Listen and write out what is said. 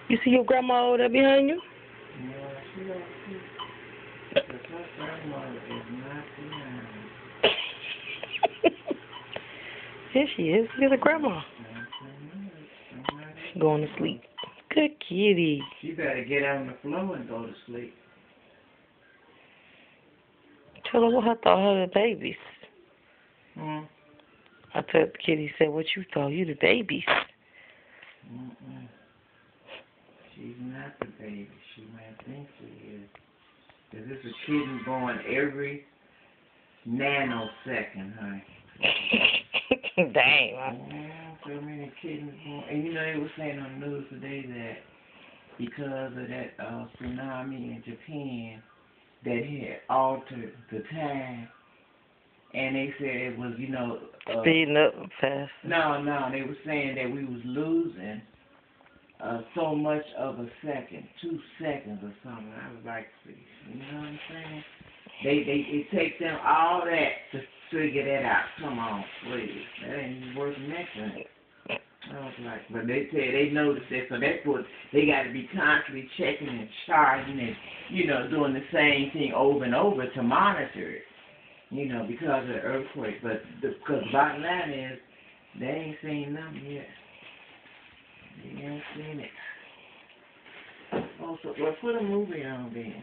You see your grandma over there behind you? No, she don't see. Because her grandmother is not behind. Here she is. Look at the grandma. She's going to sleep. Good kitty. She better get on the floor and go to sleep. Tell her what I thought her the babies. Hmm? I told the kitty, said, what you thought? You the babies. Mm-mm. She's not the baby. She might think she is. Because it's a kitten born every nanosecond, honey. Dang. Yeah, so many kittens born. And you know, they were saying on the news today that because of that tsunami in Japan that had altered the time, and they said it was, you know... speeding up fast. No, they were saying that we was losing so much of a second, 2 seconds or something. I was like, you know what I'm saying? It takes them all that to figure that out. Come on, please. That ain't even worth mentioning. I was like, but they said they noticed that, so that's what they got to be constantly checking and charging and, you know, doing the same thing over and over to monitor it, you know, because of the earthquake. But because the bottom line is, they ain't seen nothing yet. They ain't seen it. Oh, so well, put a movie on then.